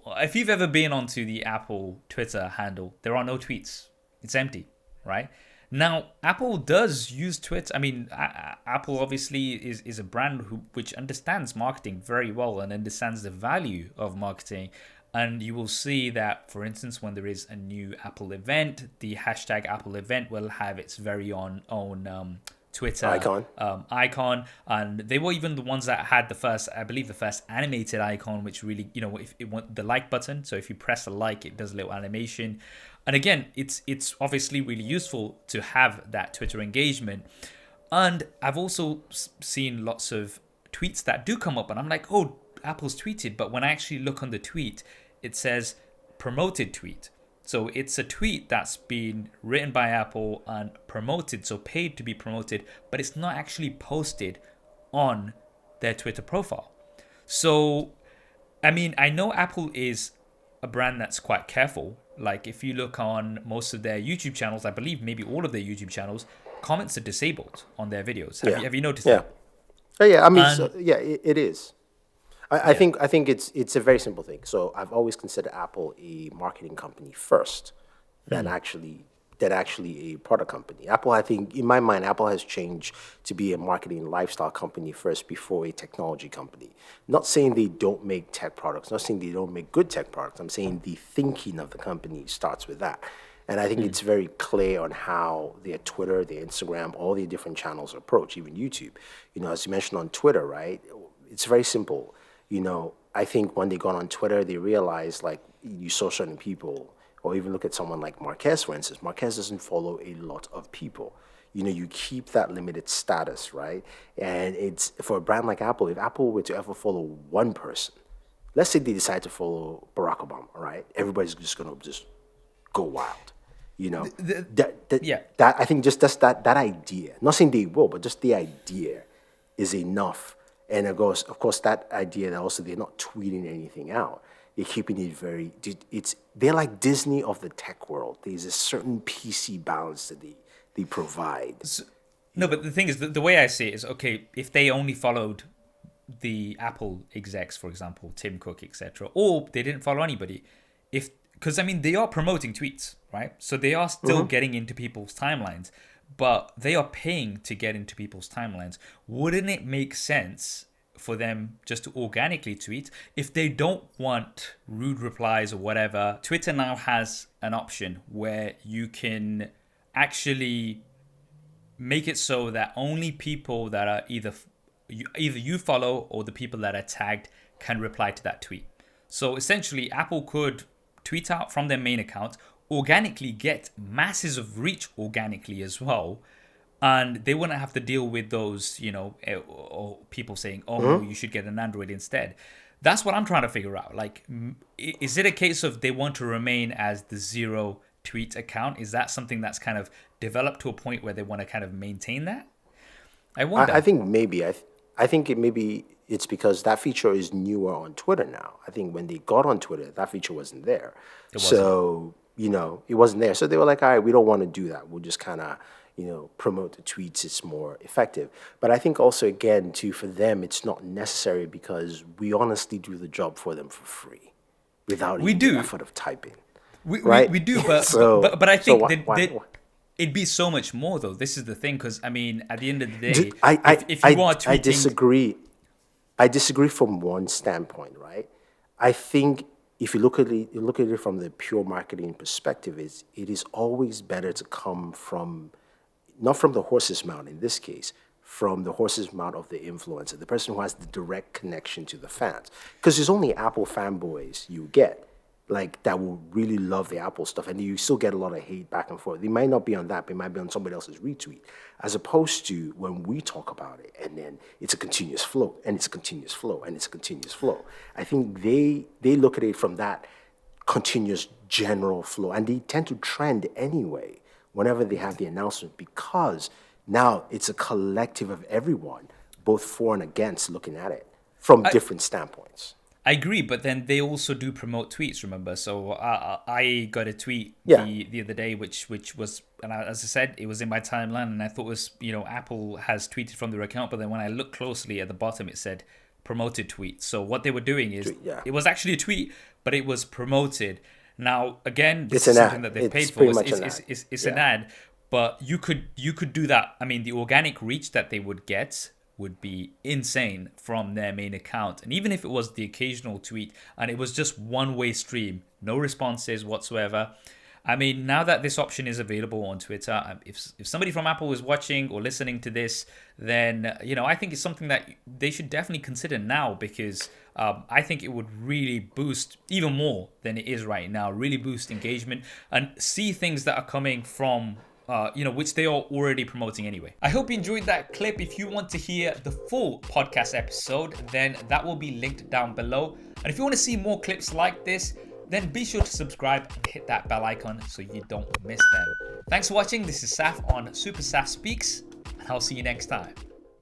If you've ever been onto the Apple Twitter handle, there are no tweets. It's empty, right? Now, Apple does use Twitter. I mean, Apple obviously is a brand which understands marketing very well and understands the value of marketing. And you will see that, for instance, when there is a new Apple event, the hashtag Apple event will have its very own Twitter Icon. icon, and they were even the ones that had the first, I believe, the first animated icon, which really, if it want the like button. So if you press a like, it does a little animation, and again, it's obviously really useful to have that Twitter engagement. And I've also seen lots of tweets that do come up, and I'm like, oh, Apple's tweeted, but when I actually look on the tweet, it says promoted tweet. So it's a tweet that's been written by Apple and promoted, so paid to be promoted, but it's not actually posted on their Twitter profile. So, I mean, I know Apple is a brand that's quite careful. Like, if you look on most of their YouTube channels, I believe maybe all of their YouTube channels, comments are disabled on their videos. Have Yeah. you have you noticed Yeah. that? Oh, yeah. I mean, And so, yeah, it is. yeah. I think it's a very simple thing. So I've always considered Apple a marketing company first, than actually a product company. Apple, I think, in my mind, Apple has changed to be a marketing lifestyle company first before a technology company. Not saying they don't make tech products, not saying they don't make good tech products. I'm saying the thinking of the company starts with that. And I think it's very clear on how their Twitter, their Instagram, all the different channels approach, even YouTube. As you mentioned on Twitter, right? It's very simple. I think when they got on Twitter, they realized, like, you saw certain people, or even look at someone like Marquez, for instance. Marquez doesn't follow a lot of people. You keep that limited status, right? And it's for a brand like Apple. If Apple were to ever follow one person, let's say they decide to follow Barack Obama, right? Everybody's just gonna just go wild. You know, that that, Yeah. that I think just that idea. Not saying they will, but just the idea is enough. And of course, that idea that also they're not tweeting anything out. They're keeping it very. They're like Disney of the tech world. There's a certain PC balance that they provide. No, You but know. the thing is, the way I see it is, okay, if they only followed the Apple execs, for example, Tim Cook, etc., or they didn't follow anybody, if because I mean they are promoting tweets, right? So they are still getting into people's timelines, but they are paying to get into people's timelines. Wouldn't it make sense for them just to organically tweet if they don't want rude replies or whatever? Twitter now has an option where you can actually make it so that only people that are either you follow or the people that are tagged can reply to that tweet. So essentially, Apple could tweet out from their main account, organically get masses of reach organically as well, and they wouldn't have to deal with those, or people saying, "Oh no, you should get an Android instead." That's what I'm trying to figure out. Like, is it a case of they want to remain as the zero tweet account? Is that something that's kind of developed to a point where they want to kind of maintain that? I I wonder. think maybe I think maybe it's because that feature is newer on Twitter now. I think when they got on Twitter, that feature wasn't there. It wasn't. So, it wasn't there. So they were like, all right, we don't want to do that. We'll just kind of, promote the tweets. It's more effective. But I think also, again, too, for them, it's not necessary because we honestly do the job for them for free without We even the do. effort of typing, We right? do, but but so, but, but I so think why, that, why, that why? it'd be so much more though. This is the thing, because I mean, at the end of the day, I, I, if you I, are I tweeting, disagree. I disagree from one standpoint, right? I think if you look at it from the pure marketing perspective, it is always better to come from not from the horse's mouth in this case, from the horse's mouth of the influencer, the person who has the direct connection to the fans. Because there's only Apple fanboys you get, like that will really love the Apple stuff, and you still get a lot of hate back and forth. They might not be on that, but it might be on somebody else's retweet, as opposed to when we talk about it, and then it's a continuous flow, and it's a continuous flow, and it's a continuous flow. I think they look at it from that continuous general flow, and they tend to trend anyway whenever they have the announcement because now it's a collective of everyone, both for and against, looking at it from I, different standpoints. I agree, but then they also do promote tweets. Remember, so I got a tweet Yeah. the other day, which was, and as I said, it was in my timeline, and I thought it was, Apple has tweeted from their account, but then when I looked closely at the bottom, it said promoted tweet. So what they were doing is Yeah. it was actually a tweet, but it was promoted. Now, again, this It's is an something ad. that they've It's paid for. pretty much an It's ad. an ad, but you could do that. I mean, the organic reach that they would get would be insane from their main account. And even if it was the occasional tweet and it was just one-way stream, no responses whatsoever. I mean, now that this option is available on Twitter, if somebody from Apple is watching or listening to this, then, I think it's something that they should definitely consider now, because I think it would really boost even more than it is right now, really boost engagement and see things that are coming from which they are already promoting anyway. I hope you enjoyed that clip. If you want to hear the full podcast episode, then that will be linked down below. And if you want to see more clips like this, then be sure to subscribe and hit that bell icon so you don't miss them. Thanks for watching. This is Saf on SuperSaf Speaks, and I'll see you next time.